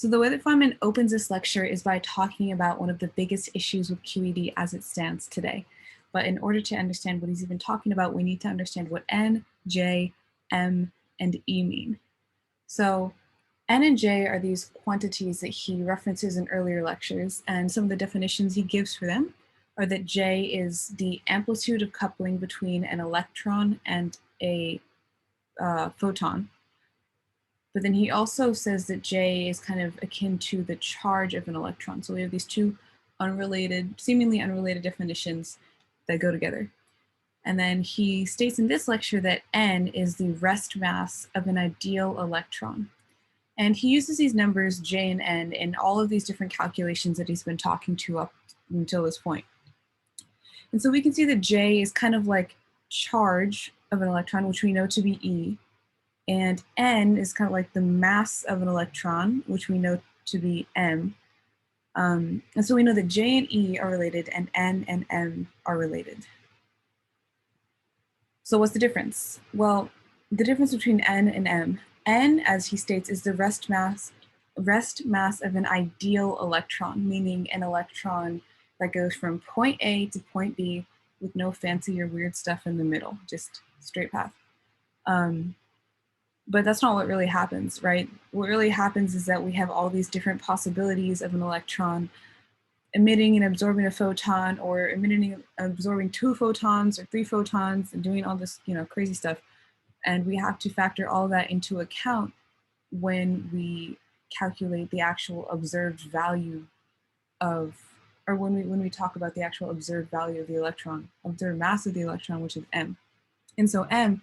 So the way that Feynman opens this lecture is by talking about one of the biggest issues with QED as it stands today. But in order to understand what he's even talking about, we need to understand what N, J, M, and E mean. So N and J are these quantities that he references in earlier lectures, and some of the definitions he gives for them are that J is the amplitude of coupling between an electron and a photon. But then he also says that J is kind of akin to the charge of an electron. So we have these two unrelated, seemingly unrelated definitions that go together. And then he states in this lecture that N is the rest mass of an ideal electron. And he uses these numbers, J and N, in all of these different calculations that he's been talking to up until this point. And so we can see that J is kind of like charge of an electron, which we know to be E. And N is kind of like the mass of an electron, which we know to be M. And so we know that J and E are related and N and M are related. So what's the difference? Well, the difference between N and M. N, as he states, is the rest mass of an ideal electron, meaning an electron that goes from point A to point B with no fancy or weird stuff in the middle, just straight path. But that's not what really happens, right? What really happens is that we have all these different possibilities of an electron emitting and absorbing a photon, or emitting and absorbing 2 photons or 3 photons, and doing all this, crazy stuff. And we have to factor all that into account when we calculate the actual observed value of, or when we talk about the actual observed value of the electron, observed mass of the electron, which is M. And so M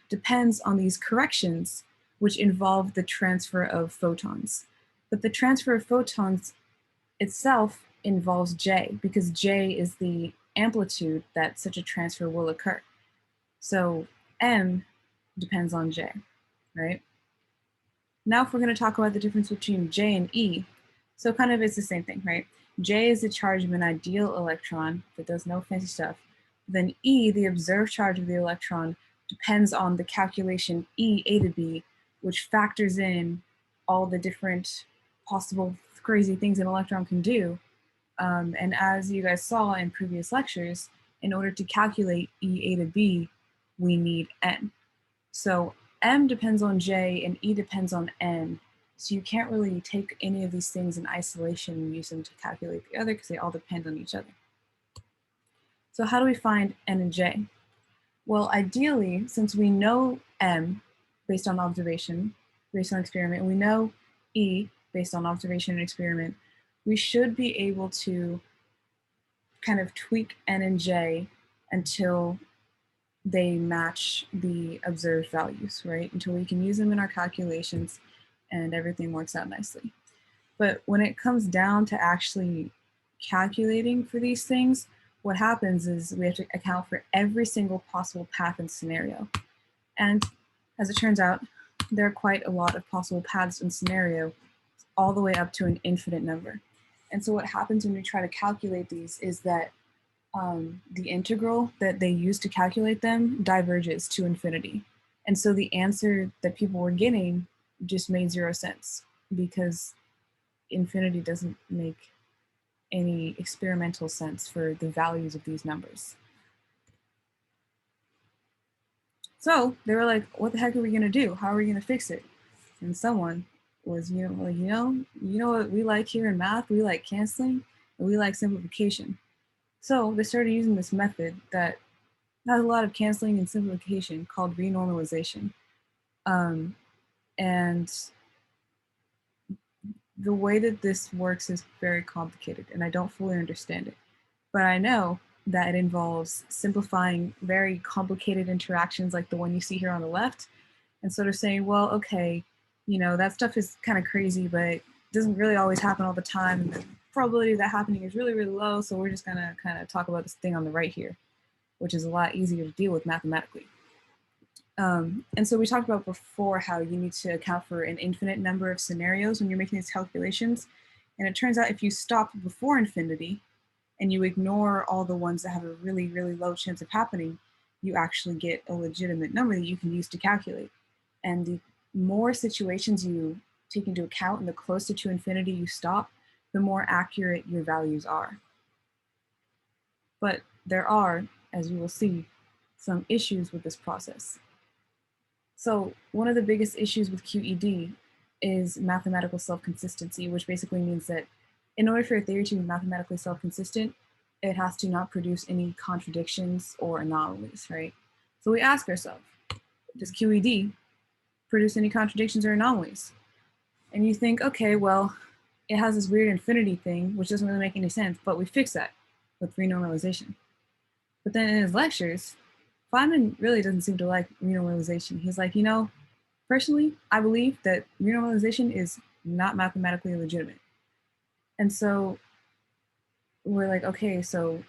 depends on these corrections, which involve the transfer of photons. But the transfer of photons itself involves J, because J is the amplitude that such a transfer will occur. So M depends on J, right? Now if we're going to talk about the difference between J and E, so kind of it's the same thing, right? J is the charge of an ideal electron that does no fancy stuff. Then E, the observed charge of the electron, depends on the calculation E, A to B, which factors in all the different possible crazy things an electron can do. And as you guys saw in previous lectures, in order to calculate E, A to B, we need N. So M depends on J and E depends on N. So you can't really take any of these things in isolation and use them to calculate the other, because they all depend on each other. So how do we find N and J? Well, ideally, since we know M based on observation, based on experiment, and we know E based on observation and experiment, we should be able to kind of tweak N and J until they match the observed values, right? Until we can use them in our calculations and everything works out nicely. But when it comes down to actually calculating for these things, what happens is we have to account for every single possible path and scenario. And as it turns out, there are quite a lot of possible paths and scenario, all the way up to an infinite number. And so what happens when we try to calculate these is that the integral that they use to calculate them diverges to infinity. And so the answer that people were getting just made 0 sense, because infinity doesn't make any experimental sense for the values of these numbers. So they were like, what the heck are we gonna do? How are we gonna fix it? And someone was, you know what we like here in math? We like canceling and we like simplification. So they started using this method that has a lot of canceling and simplification called renormalization. And the way that this works is very complicated and I don't fully understand it. But I know that it involves simplifying very complicated interactions like the one you see here on the left, and sort of saying, well, okay, that stuff is kind of crazy, but it doesn't really always happen all the time. And the probability of that happening is really, really low. So we're just gonna kind of talk about this thing on the right here, which is a lot easier to deal with mathematically. And so we talked about before how you need to account for an infinite number of scenarios when you're making these calculations. And it turns out if you stop before infinity and you ignore all the ones that have a really, really low chance of happening, you actually get a legitimate number that you can use to calculate. And the more situations you take into account and the closer to infinity you stop, the more accurate your values are. But there are, as you will see, some issues with this process. So one of the biggest issues with QED is mathematical self-consistency, which basically means that in order for a theory to be mathematically self-consistent, it has to not produce any contradictions or anomalies, right? So we ask ourselves, does QED produce any contradictions or anomalies? And you think, okay, well, it has this weird infinity thing, which doesn't really make any sense, but we fix that with renormalization. But then in his lectures, Feynman really doesn't seem to like renormalization. He's like, personally, I believe that renormalization is not mathematically legitimate. And so we're like, okay, so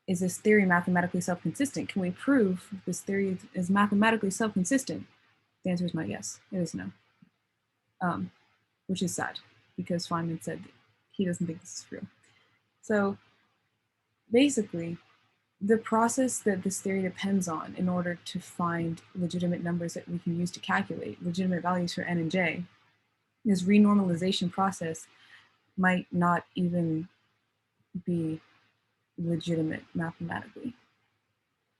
is this theory mathematically self-consistent? Can we prove this theory is mathematically self-consistent? The answer is my yes. It is no. Which is sad because Feynman said he doesn't think this is real. So basically, the process that this theory depends on in order to find legitimate numbers that we can use to calculate legitimate values for n and j, this renormalization process might not even be legitimate mathematically.